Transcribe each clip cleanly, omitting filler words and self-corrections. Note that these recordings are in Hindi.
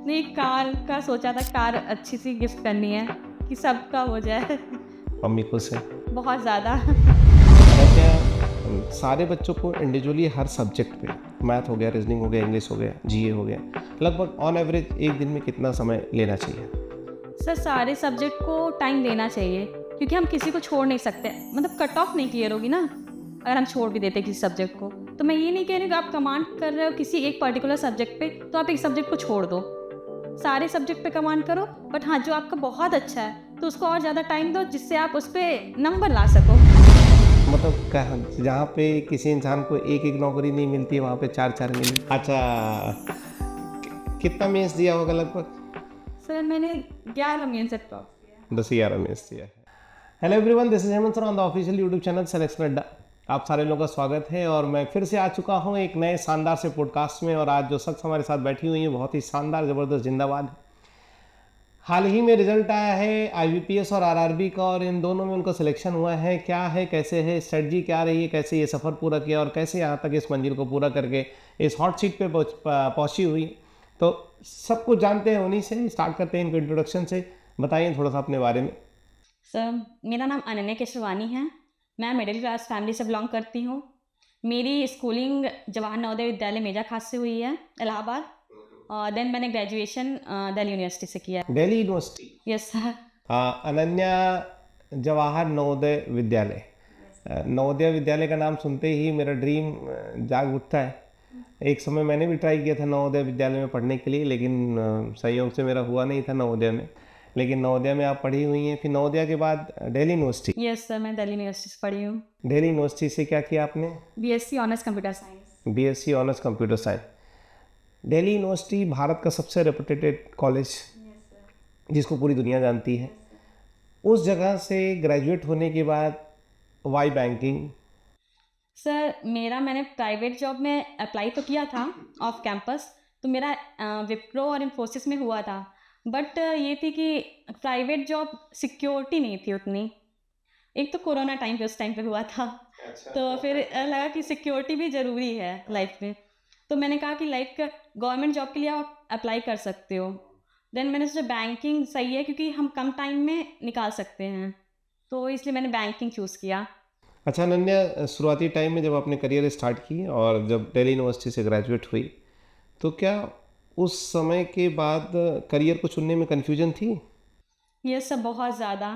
नहीं, कार का सोचा था, कार अच्छी सी गिफ्ट करनी है कि सबका हो जाए। मम्मी खुश है। बहुत ज़्यादा। क्या सारे बच्चों को इंडिविजुअली हर सब्जेक्ट पे, मैथ हो गया, रीजनिंग हो गया, इंग्लिश हो गया, जीए हो गया, लगभग ऑन एवरेज एक दिन में कितना समय लेना चाहिए? सर सारे सब्जेक्ट को टाइम देना चाहिए क्योंकि हम किसी को छोड़ नहीं सकते, मतलब कट ऑफ नहीं क्लियर होगी ना अगर हम छोड़ भी देते किसी सब्जेक्ट को। तो मैं ये नहीं कह रही कि आप कमांड कर रहे हो किसी एक पर्टिकुलर सब्जेक्ट पे तो आप एक सब्जेक्ट को छोड़ दो, सारे सब्जेक्ट पे कमांड करो। बट हाँ, जो आपका बहुत अच्छा है तो उसको और ज़्यादा टाइम दो जिससे आप उस पर नंबर ला सको। मतलब कहाँ, जहाँ पे किसी इंसान को एक एक नौकरी नहीं मिलती है वहाँ पे चार चार मिली। अच्छा, कितना मेंस दिया होगा लगभग? सर मैंने 11 मेन से टॉप किया। 10-11 मेंस दिया है। Hello everyone, this is Hemant sir on the official YouTube channel selection अड्डा। आप सारे लोगों का स्वागत है और मैं फिर से आ चुका हूँ एक नए शानदार से पॉडकास्ट में। और आज जो शख्स हमारे साथ बैठी हुई है बहुत ही शानदार, ज़बरदस्त, जिंदाबाद। हाल ही में रिजल्ट आया है आईबीपीएस और आरआरबी का, और इन दोनों में उनका सिलेक्शन हुआ है। क्या है, कैसे है, स्ट्रेटजी क्या रही है, कैसे ये सफ़र पूरा किया और कैसे यहाँ तक इस मंजिल को पूरा करके इस हॉट सीट पे पहुँची हुई, तो सब कुछ जानते हैं उन्हीं से। स्टार्ट करते हैं इनको इंट्रोडक्शन से। बताइए थोड़ा सा अपने बारे में। सर मेरा नाम अनन्या केशवानी है। मैं मिडिल क्लास फैमिली से बिलोंग करती हूँ। मेरी स्कूलिंग जवाहर नवोदय विद्यालय मेजा खास से हुई है, इलाहाबाद। और देन मैंने ग्रेजुएशन दिल्ली यूनिवर्सिटी से किया है। Delhi university. Yes sir. Ananya Jawahar Navodaya Vidyalaya. Navodaya Vidyalaya का नाम सुनते ही मेरा ड्रीम जाग उठता है। एक समय मैंने भी ट्राई किया था नवोदय विद्यालय में पढ़ने के लिए, लेकिन संयोग से मेरा हुआ नहीं था नवोदय में। लेकिन नवोदय में आप पढ़ी हुई हैं, फिर नवोदय के बाद दिल्ली यूनिवर्सिटी। यस सर, मैं दिल्ली यूनिवर्सिटी से पढ़ी हूँ। दिल्ली यूनिवर्सिटी से क्या किया आपने? BSc honours computer science. BSc honours computer science. Delhi university Bharat का सबसे रेपुटेटेड कॉलेज, जिसको पूरी दुनिया जानती है। उस जगह से ग्रेजुएट होने के बाद वाई बैंकिंग? सर मैंने प्राइवेट जॉब में अप्लाई तो किया था ऑफ कैंपस, तो मेरा विप्रो और इन्फोसिस में हुआ था। बट ये थी कि प्राइवेट जॉब सिक्योरिटी नहीं थी उतनी। एक तो कोरोना टाइम पे, उस टाइम पे हुआ था। तो फिर लगा कि सिक्योरिटी भी ज़रूरी है लाइफ में। तो मैंने कहा कि लाइक गवर्नमेंट जॉब के लिए आप अप्लाई कर सकते हो। देन मैंने सोचा बैंकिंग सही है क्योंकि हम कम टाइम में निकाल सकते हैं, तो इसलिए मैंने बैंकिंग चूज़ किया। अच्छा अनन्या, शुरुआती टाइम में जब आपने करियर स्टार्ट की और जब दिल्ली यूनिवर्सिटी से ग्रेजुएट हुई, तो क्या उस समय के बाद करियर को चुनने में कन्फ्यूजन थी? ये सब बहुत ज़्यादा।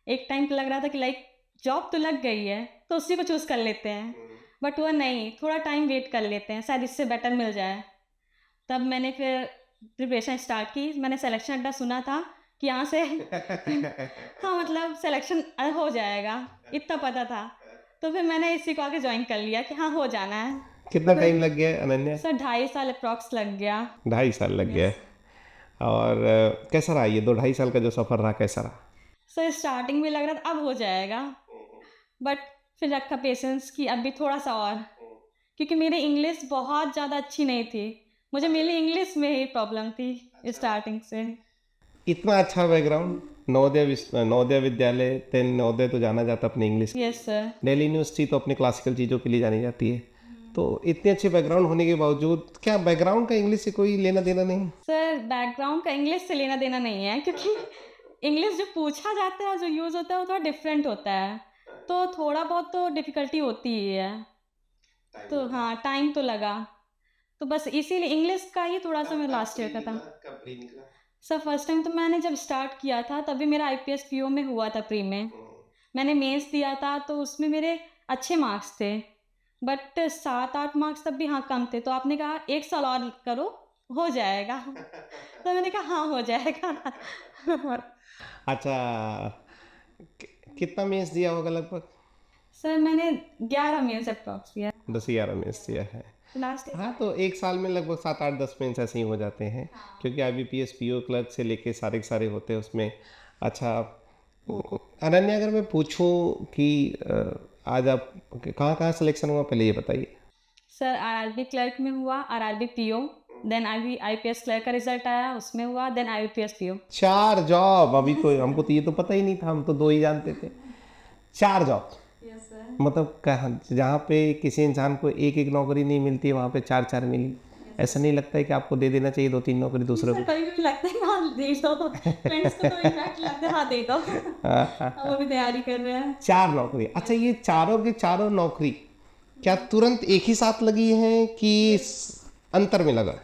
एक टाइम पे लग रहा था कि लाइक जॉब तो लग गई है तो उसी को चूज़ कर लेते हैं, बट वह नहीं, थोड़ा टाइम वेट कर लेते हैं, शायद इससे बेटर मिल जाए। तब मैंने फिर प्रिपरेशन स्टार्ट की। मैंने सिलेक्शन अड्डा सुना था कि यहाँ से हाँ मतलब सिलेक्शन हो जाएगा, इतना पता था। तो फिर मैंने इसी को आगे ज्वाइन कर लिया कि हाँ हो जाना है। कितना तो टाइम लग गया अनन्या? सर 2.5 साल अप्रॉक्स लग गया। 2.5 साल लग गया है। और कैसा रहा ये 2-2.5 साल का जो सफ़र रहा, कैसा रहा? सर स्टार्टिंग में लग रहा था अब हो जाएगा, बट फिर रखा पेशेंस कि अभी थोड़ा सा और, क्योंकि मेरी इंग्लिश बहुत ज़्यादा अच्छी नहीं थी। मुझे मेरी इंग्लिश में ही प्रॉब्लम थी स्टार्टिंग से। इतना अच्छा बैकग्राउंड, नवोदय विद्यालय, तेन नवोदय तो जाना जाता अपनी English. Yes sir. Delhi university तो अपने क्लासिकल चीज़ों के लिए जानी जाती है। तो इतने अच्छे बैकग्राउंड होने के बावजूद क्या बैकग्राउंड का इंग्लिश से कोई लेना देना नहीं? सर बैकग्राउंड का इंग्लिश से लेना देना नहीं है, क्योंकि इंग्लिश जो पूछा जाता है, जो यूज़ होता है वो थोड़ा डिफरेंट होता है, तो थोड़ा बहुत तो डिफ़िकल्टी होती ही है। तो हाँ, टाइम तो लगा। तो बस इसीलिए इंग्लिश का ही थोड़ा सा मेरा लास्ट ईयर का था। सर फर्स्ट टाइम तो मैंने जब स्टार्ट किया था तभी मेरा आईपीएस पीओ में हुआ था प्री में। मैंने मेंस दिया था तो उसमें मेरे अच्छे मार्क्स थे, बट 7-8 मार्क्स तब भी हाँ कम थे। तो आपने कहा 1 साल और करो, हो जाएगा। तो मैंने कहा हाँ हो जाएगा। अच्छा, कितना मेंस दिया होगा लगभग? सर मैंने 11 मेंस अप्रॉक्स किया 10-11 मेंस दिया है। लास्ट। हाँ, तो एक साल में लगभग 7-8-10 मेंस ऐसे ही हो जाते हैं, क्योंकि आईबीपीएस पीओ क्लर्क से लेके सारे के सारे होते हैं उसमें। अच्छा अनन्या, अगर मैं पूछूं कि आज आप कहाँ कहाँ सिलेक्शन हुआ, पहले ये बताइए। सर आरआरबी क्लर्क में हुआ, RRB PO, then IBPS clerk का रिजल्ट आया, उसमें हुआ, देन आईपीएस पीओ। 4 जॉब! अभी तो हमको तो ये तो पता ही नहीं था, हम तो 2 ही जानते थे। 4 जॉब! Yes sir. मतलब कहाँ, जहाँ पे किसी इंसान को एक एक नौकरी नहीं मिलती है वहाँ पे चार चार मिली। ऐसा नहीं लगता है कि आपको दे देना चाहिए 2-3 नौकरी दूसरों सर को? कभी कभी लगता है कि हाँ दे दो, फ्रेंड्स को तो इनफैक्ट लगता है हाँ दे दो, वो भी तैयारी कर रहे हैं। 4 नौकरी, अच्छा ये चारों के चारों नौकरी क्या तुरंत एक ही साथ लगी हैं कि अंतर में लगा?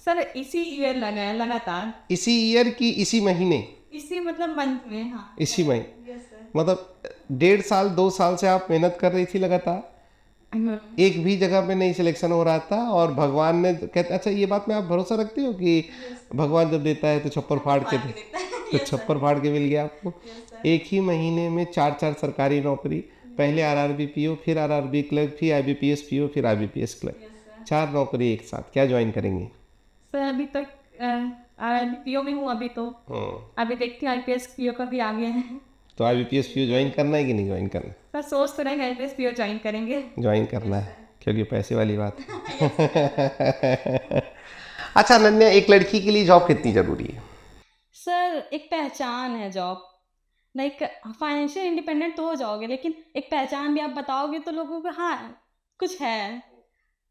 सर इसी ईयर लगा है लगातार, इसी ईयर की इसी महीने? इसी मतलब मंथ में, हाँ। इसी महीने, यस सर। मतलब 1.5 साल 2 साल से आप मेहनत कर रही थी लगातार, एक भी जगह पे नहीं सिलेक्शन हो रहा था और भगवान ने कहते, अच्छा ये बात में आप भरोसा रखते हो कि भगवान जब देता है तो छप्पर फाड़ के तो छप्पर फाड़ के मिल गया आपको? एक ही महीने में 4 सरकारी नौकरी, पहले आरआरबी पीओ, फिर आरआरबी क्लर्क, फिर आईबीपीएस पीओ, फिर आईबीपीएस क्लर्क, 4 नौकरी एक साथ। क्या ज्वाइन करेंगे? सर अभी तक पीओ में हूँ अभी तो, अभी देखती हूँ आईपीएस पीओ का भी आ गया है। तो आईबीपीएस पीओ ज्वाइन करना है कि नहीं ज्वाइन करना? सर सोच तो रहेंगे आईपीएस पीओ ज्वाइन करेंगे। ज्वाइन करना है क्योंकि पैसे वाली बात अच्छा अनन्या, एक लड़की के लिए जॉब कितनी जरूरी है? सर एक पहचान है जॉब, लाइक फाइनेंशियल इंडिपेंडेंट तो हो जाओगे लेकिन एक पहचान भी आप बताओगे तो लोगों को हाँ कुछ है,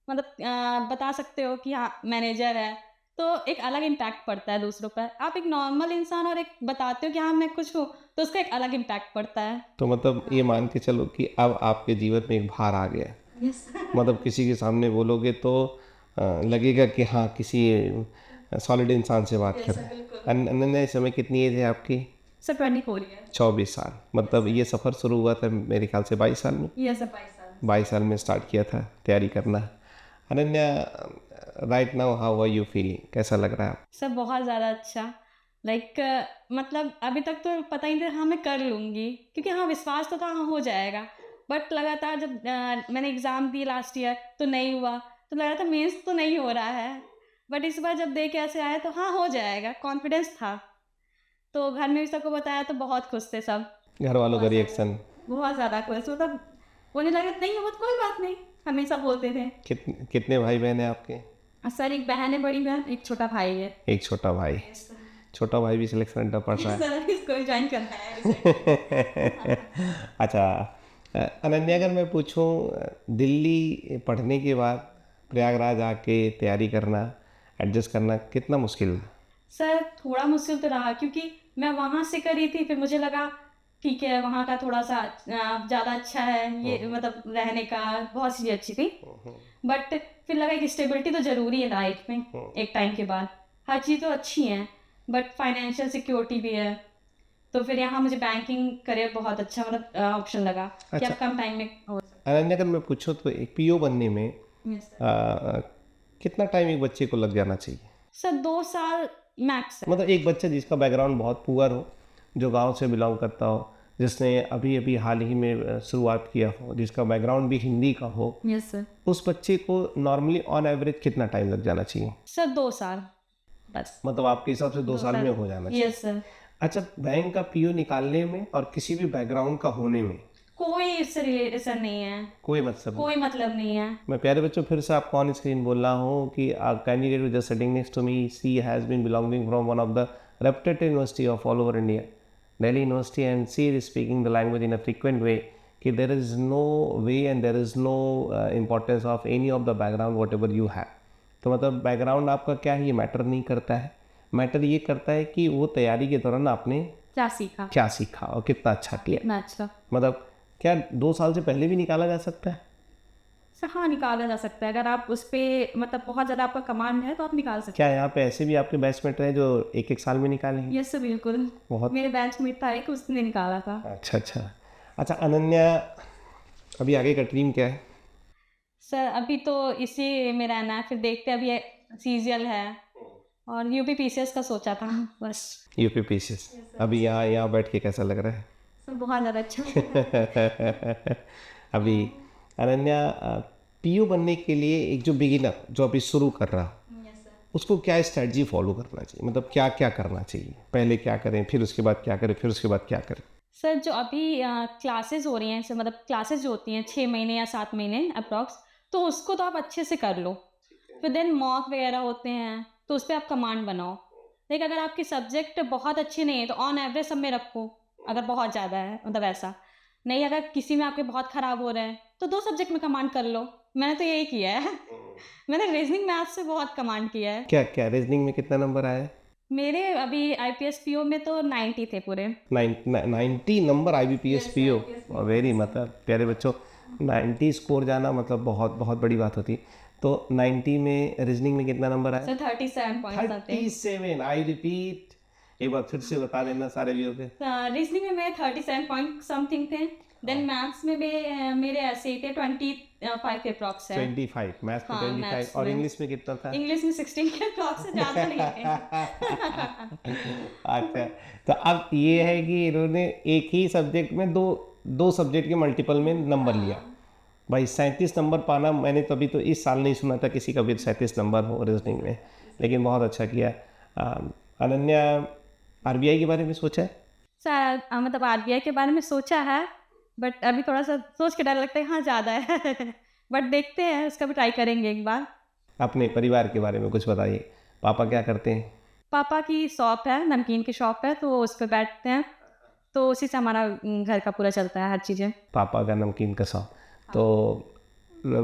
मतलब बता सकते हो कि हाँ मैनेजर है, तो एक अलग इम्पैक्ट पड़ता है दूसरों पर। आप एक नॉर्मल इंसान और एक बताते हो कि हाँ मैं कुछ हूँ, तो उसका एक अलग इम्पैक्ट पड़ता है। तो मतलब ये मान के चलो कि अब आपके जीवन में एक भार आ गया, मतलब किसी के सामने बोलोगे तो लगेगा कि हाँ किसी सॉलिड इंसान से बात कर रहे हैं। अनन्या इस समय कितनी एज है आपकी? सर 24 है। 24 साल, मतलब ये सफ़र शुरू हुआ था मेरे ख्याल से 22 साल में? यस सर 22 साल। 22 साल में स्टार्ट किया था तैयारी करना। Ananya, right now how are you feeling, कैसा लग रहा है? सर बहुत ज़्यादा अच्छा, लाइक मतलब अभी तक तो पता ही नहीं था हाँ मैं कर लूँगी, क्योंकि हाँ विश्वास तो था हाँ हो जाएगा, बट लगातार जब मैंने एग्ज़ाम दी लास्ट ईयर तो नहीं हुआ, तो लग रहा था मेंस तो नहीं हो रहा है, बट इस बार जब दे के ऐसे आए तो हाँ हो जाएगा, कॉन्फिडेंस था। तो घर में भी सबको बताया तो बहुत खुश थे सब, घर वालों का रिएक्शन? बहुत ज़्यादा खुश, मतलब उन्हें लगा नहीं हुआ तो कोई बात नहीं, हमेशा बोलते थे। कितने भाई बहन हैं आपके? सर एक बहन है, बड़ी बहन, एक छोटा भाई है। एक छोटा भाई। छोटा भाई भी सिलेक्शन अड्डा पढ़ रहा है? सर इसको ज्वाइन करना है। अच्छा अनन्या, अगर मैं पूछूं दिल्ली पढ़ने के बाद प्रयागराज आके तैयारी करना, एडजस्ट करना कितना मुश्किल? सर थोड़ा मुश्किल तो रहा, क्योंकि मैं वहाँ से करी थी, फिर मुझे लगा ठीक है वहाँ का थोड़ा सा ज़्यादा अच्छा है, ये मतलब रहने का बहुत चीज़ें अच्छी थी, बट फिर लगा कि स्टेबिलिटी तो ज़रूरी है लाइफ में एक टाइम के बाद, हर चीज़ तो अच्छी है बट फाइनेंशियल सिक्योरिटी भी है, तो फिर यहाँ मुझे बैंकिंग करियर बहुत अच्छा मतलब ऑप्शन लगा कि अच्छा। आप कम टाइम में हो। अनन्या, अगर मैं पूछूं तो एक पीओ बनने में यस सर। कितना टाइम एक बच्चे को लग जाना चाहिए? सर 2 साल मैक्स है। मतलब एक बच्चा जिसका बैकग्राउंड बहुत पुअर हो, जो गांव से बिलोंग करता हो, जिसने अभी अभी हाल ही में शुरुआत किया हो, जिसका बैकग्राउंड भी हिंदी का हो, यस सर। उस बच्चे को नॉर्मली ऑन एवरेज कितना टाइम लग जाना चाहिए? सर 2 साल बस। मतलब आपके हिसाब से 2 साल में हो जाना चाहिए? Yes sir. अच्छा, बैंक का पीओ निकालने में और किसी भी बैकग्राउंड का होने में कोई इससे रिलेशन नहीं है, कोई मतलब नहीं? कोई मतलब नहीं है। मैं प्यारे बच्चों फिर से आपको ऑन स्क्रीन बोल रहा हूँ कि candidate just sitting next to me, she has been belonging from one of the reputed university of all over India, Delhi University, and she is speaking the language in a frequent way कि there is no way and there is no importance of any of the background whatever you have। तो मतलब बैकग्राउंड आपका क्या है ये मैटर नहीं करता है, मैटर ये करता है कि वो तैयारी के दौरान आपने क्या सीखा और कितना अच्छा किया। अच्छा। मतलब क्या 2 साल से पहले भी निकाला जा सकता है? सर हाँ निकाला जा सकता है, अगर आप उस पर मतलब बहुत ज़्यादा आपका कमांड है तो आप निकाल सकते क्या यहाँ पे ऐसे भी आपके बैचमेट रहे जो एक एक साल में निकाले हैं? यस सर बिल्कुल, बहुत। मेरे बैच में था एक, उसने निकाला था। अच्छा अच्छा। अच्छा अनन्या, अभी आगे का ड्रीम क्या है? सर अभी तो इसी में रहना है, फिर देखते हैं, अभी सीजीएल है और यूपी पीसीएस का सोचा था बस। यूपी पीसीएस, अभी यहाँ बैठ के कैसा लग रहा है? सर बहुत ज़्यादा अच्छा। अभी अनन्या, पीओ बनने के लिए एक जो बिगिनर जो अभी शुरू कर रहा उसको क्या स्ट्रेटजी फॉलो करना चाहिए, मतलब क्या क्या करना चाहिए, पहले क्या करें, फिर उसके बाद क्या करें, फिर उसके बाद क्या करें? सर जो अभी क्लासेस हो रही हैं, जैसे मतलब क्लासेस जो होती हैं 6 महीने या 7 महीने अप्रॉक्स, तो उसको तो आप अच्छे से कर लो, फिर देन मॉक वगैरह होते हैं तो उस पर आप कमांड बनाओ। लेकिन अगर आपके सब्जेक्ट बहुत अच्छे नहीं है तो ऑन एवरेज सब में रखो, अगर बहुत ज़्यादा है मतलब ऐसा नहीं, अगर किसी में आपके बहुत ख़राब हो रहे हैं तो 2 सब्जेक्ट में कमांड कर लो, मैंने तो यही किया है। मैंने रीजनिंग मैथ्स से बहुत कमांड किया है। क्या क्या रीजनिंग में कितना नंबर आया है? मेरे अभी आईपीएस पीओ में तो 90 थे पूरे। 90 नंबर IBPS PO। वेरी, मतलब प्यारे बच्चों, 90 स्कोर जाना मतलब बहुत बहुत बड़ी बात होती है। तो 90 में रीजनिंग में कितना नंबर आया? सर 37 पॉइंट्स आते हैं। 37। आई रिपीट, एक बार फिर से बता देना सारे व्यूअर पे। रीजनिंग में मेरे 37 पॉइंट समथिंग थे। देन मैथ्स में भी मेरे ऐसे ही थे 25 के अप्रॉक्स है। 25 मैथ्स में हाँ, 25। मैथ्स और में। इंग्लिश में कितना था? इंग्लिश में 16 के अप्रॉक्स से ज़्यादा नहीं थे। अच्छा, तो अब ये है कि इन्होंने एक ही सब्जेक्ट में दो सब्जेक्ट के मल्टीपल में नंबर लिया। भाई 37 नंबर पाना, मैंने तो अभी तो इस साल नहीं सुना था किसी का भी 37 नंबर हो रीजनिंग में, लेकिन बहुत अच्छा किया। अनन्या, RBI के बारे में सोचा है? सर मतलब आरबीआई के बारे में सोचा है, बट अभी थोड़ा सा सोच के डर लगता है, हाँ ज़्यादा है। बट देखते हैं, उसका भी ट्राई करेंगे एक बार। अपने परिवार के बारे में कुछ बताइए। पापा क्या करते हैं? पापा की शॉप है, नमकीन की शॉप है, तो वो उस पर बैठते हैं, तो उसी से हमारा घर का पूरा चलता है हर चीज़ें। पापा का नमकीन का शौक। तो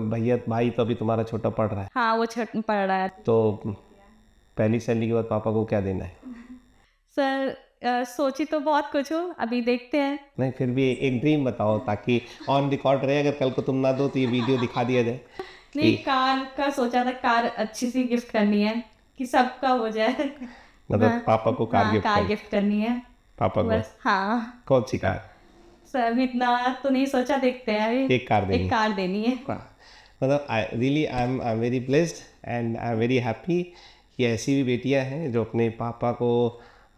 भैया भाई तो अभी तुम्हारा छोटा पढ़ रहा है, हाँ वो छठ पढ़ रहा है। तो पहली सैलरी के बाद पापा को क्या देना है? सर सोची तो बहुत कुछ हो, अभी देखते हैं। नहीं, फिर भी एक ड्रीम बताओ ताकि ऑन रिकॉर्ड रहे, अगर कल को तुम ना दो तो ये वीडियो दिखा दिया जाए। नहीं, कार का सोचा था, कार अच्छी सी गिफ्ट करनी है कि सबका हो जाए। मतलब पापा को कार गिफ्ट कार करनी? गिफ्ट करनी है पापा को बस। हाँ कौन सी कार? सर अभी इतना तो नहीं सोचा, देखते हैं अभी। एक कार देनी एक कार देनी है। मतलब I am very blessed and I am very happy कि ऐसी भी बेटियां हैं जो अपने पापा को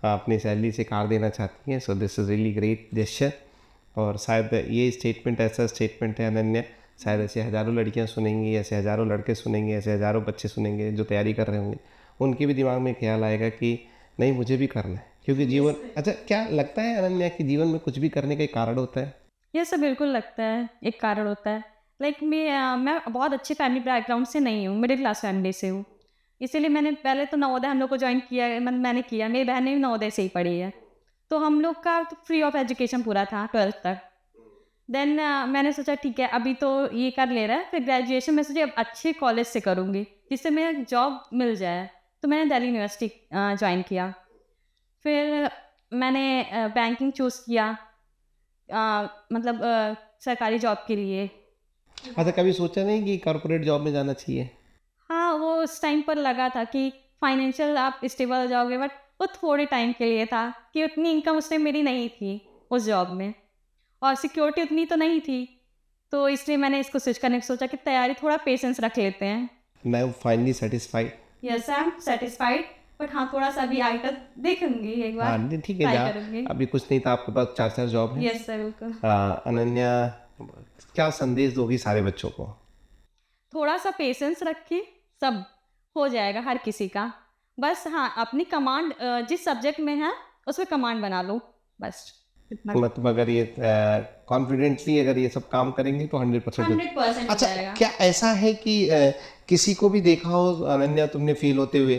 अपनी सैलरी से कार देना चाहती हैं। So this is really great gesture. और शायद ये स्टेटमेंट ऐसा स्टेटमेंट है अनन्या, शायद ऐसे हज़ारों लड़कियां सुनेंगी, ऐसे हज़ारों लड़के सुनेंगे, ऐसे हज़ारों बच्चे सुनेंगे जो तैयारी कर रहे होंगे, उनके भी दिमाग में ख्याल आएगा कि नहीं, मुझे भी करना है, क्योंकि जीवन। अच्छा, क्या लगता है अनन्या कि जीवन में कुछ भी करने का एक कारण होता है? ये सब बिल्कुल लगता है एक कारण होता है। लाइक मैं बहुत अच्छे फैमिली बैकग्राउंड से नहीं हूँ, मिडिल क्लास फैमिली से हूँ, इसीलिए मैंने पहले तो नवोदय हम लोग को ज्वाइन किया, मैंने किया, मेरी बहन ने भी नवोदय से ही पढ़ी है, तो हम लोग का तो फ्री ऑफ एजुकेशन पूरा था 12th तक। देन मैंने सोचा ठीक है, अभी तो ये कर ले रहा है, फिर ग्रेजुएशन में सोचा अब अच्छे कॉलेज से करूँगी जिससे मेरा जॉब मिल जाए, तो मैंने दिल्ली यूनिवर्सिटी ज्वाइन किया। फिर मैंने बैंकिंग चूज़ किया, मतलब सरकारी जॉब के लिए। अच्छा, कभी सोचा नहीं कि कॉर्पोरेट जॉब में जाना चाहिए? हाँ, वो उस टाइम पर लगा था कि फाइनेंशियल आप स्टेबल हो जाओगे, बट वो थोड़े टाइम के लिए था कि उतनी इनकम उस टाइम मेरी नहीं थी उस जॉब में, और सिक्योरिटी उतनी तो नहीं थी, तो इसलिए मैंने इसको स्विच करने की सोचा कि तैयारी थोड़ा पेशेंस रख लेते हैं। Now finally satisfied? Yes I am satisfied, but हाँ थोड़ा सा अभी आगे तक देखूंगी एक बार। हाँ नहीं, ठीक है, ट्राई जा करूंगी। अभी कुछ नहीं था, आपके पास 4 जॉब है। यस सर बिल्कुल। अनन्या, क्या संदेश दोगी सारे बच्चों को? थोड़ा सा पेशेंस रखिए, सब हो जाएगा हर किसी का, बस हाँ अपनी कमांड जिस सब्जेक्ट में है उसमें कमांड बना लो, बस इतना। मतलब अगर ये कॉन्फिडेंटली अगर ये सब काम करेंगे तो 100%। 100% हो अच्छा, जाएगा। क्या ऐसा है कि किसी को भी देखा हो अनन्या तुमने फील होते हुए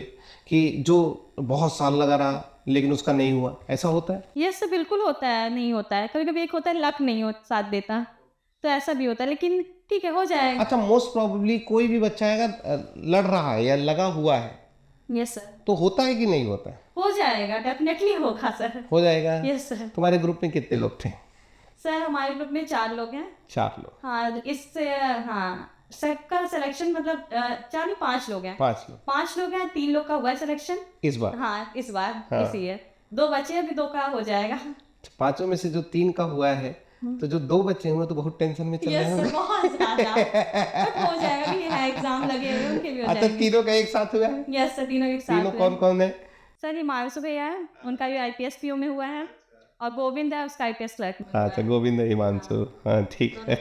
कि जो बहुत साल लगा रहा लेकिन उसका नहीं हुआ, ऐसा होता है? यस सर बिल्कुल होता है, नहीं होता है, कभी कभी एक होता है लक नहीं हो साथ देता, तो ऐसा भी होता है, लेकिन ठीक है हो जाएगा। अच्छा, मोस्ट प्रोबेबली कोई भी बच्चा अगर लड़ रहा है या लगा हुआ है यस सर तो होता है कि नहीं होता है? हो जाएगा, डेफिनेटली होगा सर। हो जाएगा। Yes sir. तुम्हारे ग्रुप में कितने लोग थे? सर हमारे ग्रुप में 4 लोग हैं। 4 लोग? हाँ इससे हाँ सबका सिलेक्शन मतलब 4 नहीं 5 लोग हैं। 5 लोग? 5 लोग हैं, 3 लोग का हुआ सिलेक्शन इस बार? हाँ इस बार। हाँ। इसी है 2 बचे हैं, अभी 2 का हो जाएगा। 5 में से जो 3 का हुआ है, तो जो 2 बच्चे हुए तो बहुत टेंशन में चल रहे यस हैं। सर बहुत ज्यादा, बट हो जाएगा, भी है एग्जाम लगे हुए उनके भी हो अच्छा, जाएंगे। तीनों का एक साथ हुआ है? यस सर तीनों एक साथ तीनों हुए। कौन कौन है? सर हिमांशु भैया है, उनका भी आईपीएस पीओ में हुआ है, और गोविंद है उसका आईपीएस क्लर्क में। अच्छा, गोविंद हिमांशु, हाँ ठीक है।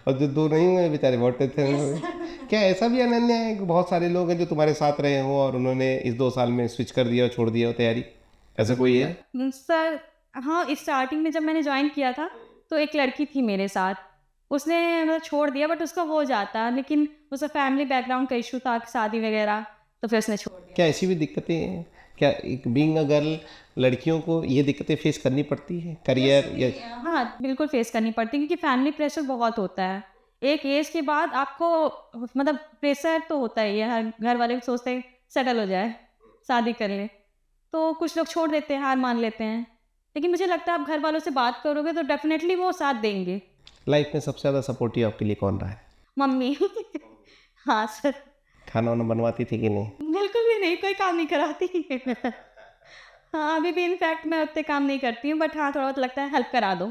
और जो 2 नहीं हुए बेचारे बहुत टेंशन में। क्या ऐसा भी अनन्या है कि बहुत सारे लोग हैं जो तुम्हारे साथ रहे हो और उन्होंने इस 2 साल में स्विच कर दिया और छोड़ दिया हो तैयारी, ऐसा कोई है? सर हाँ स्टार्टिंग में जब मैंने ज्वाइन किया था तो एक लड़की थी मेरे साथ, उसने मतलब छोड़ दिया, बट उसका हो जाता, लेकिन उसका फैमिली बैकग्राउंड का इशू था, शादी वगैरह, तो फिर उसने छोड़ दिया। क्या ऐसी भी दिक्कतें हैं? क्या एक बीइंग अ गर्ल लड़कियों को ये दिक्कतें फेस करनी पड़ती है करियर या? हाँ बिल्कुल फेस करनी पड़ती है, क्योंकि फैमिली प्रेशर बहुत होता है, एक एज के बाद आपको मतलब प्रेशर तो होता ही है, हर घर वाले भी सोचते हैं सेटल हो जाए, शादी कर ले, तो कुछ लोग छोड़ देते हैं, हार मान लेते हैं। लेकिन मुझे लगता है आप घर वालों से बात करोगे तो डेफिनेटली वो साथ देंगे। लाइफ में सबसे ज़्यादा सपोर्टिव आपके लिए कौन रहा है? मम्मी हाँ सर, खाना वाना बनवाती थी कि नहीं? बिल्कुल भी नहीं, कोई काम नहीं कराती हाँ, अभी भी इनफैक्ट मैं उतने काम नहीं करती हूँ, बट हाँ, थोड़ा बहुत लगता है हेल्प करा दो।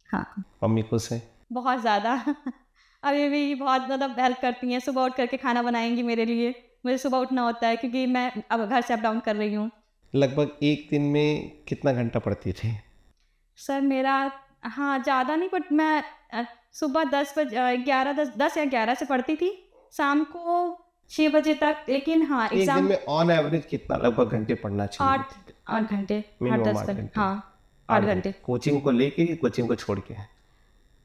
हाँ, मम्मी खुश है? बहुत ज़्यादा अभी भी बहुत ज़्यादा हेल्प करती हैं, सुबह उठ करके खाना बनाएँगी मेरे लिए। मुझे सुबह उठना होता है क्योंकि मैं अब घर से अप डाउन कर रही हूँ। लगभग एक दिन में कितना घंटा पढ़ती थी? सर मेरा हाँ, ज़्यादा नहीं, बट मैं सुबह 10 बजे 10 या 11 से पढ़ती थी, शाम को 6 बजे तक। लेकिन हाँ, एक दिन एग्ज़ाम में ऑन एवरेज कितना लगभग घंटे पढ़ना चाहिए? 8 घंटे, 8 मिनिमम 10 8 घंटे, घंटे। हाँ, 8 घंटे। कोचिंग को लेके कि कोचिंग को छोड़ के?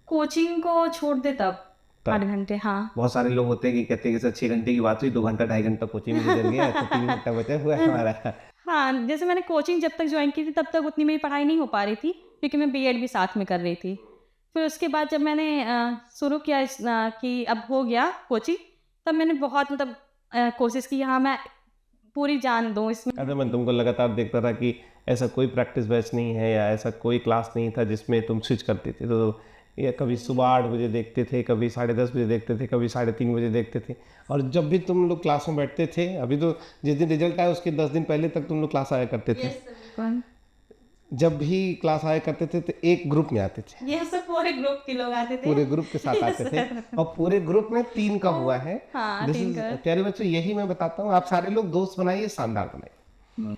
कोचिंग को छोड़ दे तब 8 घंटे, हाँ। बहुत सारे लोग होते हैं कि कहते हैं कि सर 6 घंटे की बात हुई, 2 घंटा 2.5 घंटा कोचिंग में गुजर गया, तो 3 घंटा बचा हुआ है हमारा। हाँ, जैसे मैंने कोचिंग जब तक ज्वाइन की थी तब तक उतनी मेरी पढ़ाई नहीं हो पा रही थी क्योंकि मैं बीएड भी साथ में कर रही थी। फिर उसके बाद जब मैंने शुरू किया कि अब हो गया कोचिंग, तब मैंने बहुत मतलब कोशिश की हाँ मैं पूरी जान दूँ इसमें। अगर मैं तुमको लगातार देखता था कि ऐसा कोई प्रैक्टिस बैच नहीं है या ऐसा कोई क्लास नहीं था जिसमें तुम स्विच करती थी, तो ये कभी सुबह 8 बजे देखते थे, कभी 10:30 बजे देखते थे, कभी 3:30 बजे देखते थे। और जब भी तुम लोग क्लास में बैठते थे, अभी तो जिस दिन रिजल्ट आया उसके 10 दिन पहले तक तुम लोग क्लास आया करते थे। जब भी क्लास आया करते थे तो एक ग्रुप में आते थे, ये सब पूरे ग्रुप के लोग आते थे, पूरे ग्रुप के साथ आते थे। और पूरे ग्रुप में 3 का हुआ है। हाँ, This 3 is- का। प्यारे बच्चों, यही मैं बताता हूँ, आप सारे लोग दोस्त बनाइए, शानदार बनाइए।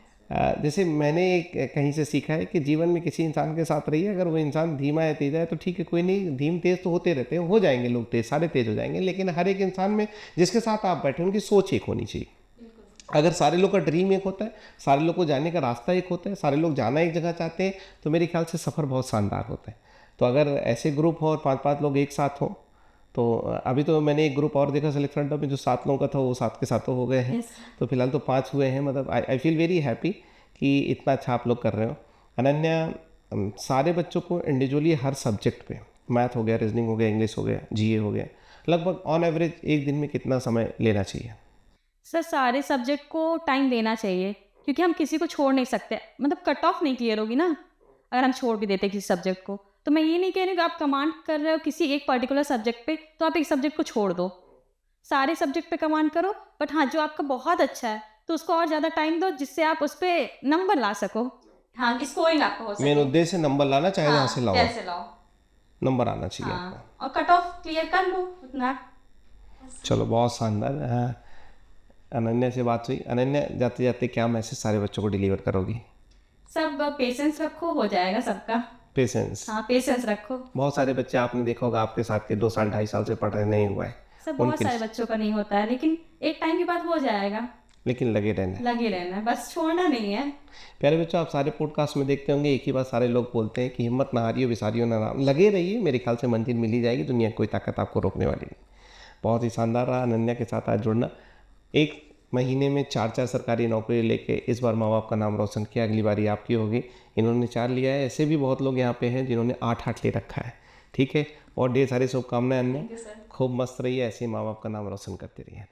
जैसे मैंने कहीं से सीखा है कि जीवन में किसी इंसान के साथ रहिए, अगर वो इंसान धीमा या तेज है तो ठीक है, कोई नहीं, धीम तेज तो होते रहते हैं, हो जाएंगे लोग तेज, सारे तेज हो जाएंगे, लेकिन हर एक इंसान में जिसके साथ आप बैठे उनकी सोच एक होनी चाहिए। अगर सारे लोग का ड्रीम एक होता है, सारे लोग को जाने का रास्ता एक होता है, सारे लोग जाना एक जगह चाहते हैं, तो मेरे ख्याल से सफ़र बहुत शानदार होता है। तो अगर ऐसे ग्रुप हो और 5-5 लोग एक साथ हो, तो अभी तो मैंने एक ग्रुप और देखा सेलेक्शन अड्डा में जो 7 लोगों का था, वो 7 के 7 हो गए हैं। तो फिलहाल तो 5 हुए हैं। मतलब आई फील वेरी हैप्पी कि इतना अच्छा आप लोग कर रहे हो। अनन्या, सारे बच्चों को इंडिविजुअली हर सब्जेक्ट पे, मैथ हो गया, रीजनिंग हो गया, इंग्लिश हो गया, जीए हो गया, लगभग ऑन एवरेज एक दिन में कितना समय लेना चाहिए? सर सारे सब्जेक्ट को टाइम देना चाहिए क्योंकि हम किसी को छोड़ नहीं सकते, मतलब कट ऑफ नहीं क्लियर होगी ना अगर हम छोड़ भी देते किसी सब्जेक्ट को। तो मैं ये नहीं कह रही हूँ कि आप कमांड कर रहे हो किसी एक पर्टिकुलर सब्जेक्ट पे तो आप एक सब्जेक्ट को छोड़ दो, सारे सब्जेक्ट पे कमांड करो। बट हाँ, जो आपका बहुत अच्छा है तो उसको और ज़्यादा टाइम दो जिससे आप उस पर नंबर ला सको। हाँ, स्कोरिंग आपको हो मेन उद्देश्य नंबर लाना, चाहे जहाँ से लाओ, कैसे लाओ, नंबर आना चाहिए आपको। हाँ, और कट ऑफ क्लियर कर लो उतना। चलो, बहुत शानदार। हाँ, अनन्या से बात हुई। अनन्या, जाते जाते क्या मैसेज सारे बच्चों को डिलीवर करोगी? सब पेशेंस रखो, हो जाएगा सबका। पेशेंस। हाँ, पेशेंस रखो। बहुत सारे बच्चे आपने देखा होगा आपके साथ के 2 साल 2.5 साल से पढ़ रहे, नहीं हुआ है, सब बहुत सारे बच्चों का नहीं होता है, लेकिन एक टाइम के बाद हो जाएगा। लेकिन लगे रहना है। लगे रहना है, बस छोड़ना नहीं है। प्यारे बच्चों, आप सारे पॉडकास्ट में देखते होंगे एक ही बात सारे लोग बोलते हैं कि हिम्मत ना हारियो, विसारियो ना नाम, लगे रहिए, मेरे ख्याल से मंजिल मिल ही जाएगी, दुनिया की कोई ताकत आपको रोकने वाली नहीं। बहुत ही शानदार रहा अनन्या के साथ आज जुड़ना। एक महीने में 4 सरकारी नौकरी लेके इस बार माँ बाप का नाम रोशन किया, अगली बारी आपकी होगी। इन्होंने 4 लिया है, ऐसे भी बहुत लोग यहाँ पे हैं जिन्होंने 8 ले रखा है। ठीक है, और ढेर सारी शुभकामनाएं अनन्या, खूब मस्त रहिए, ऐसे ही माँ बाप का नाम रोशन करते रहिए।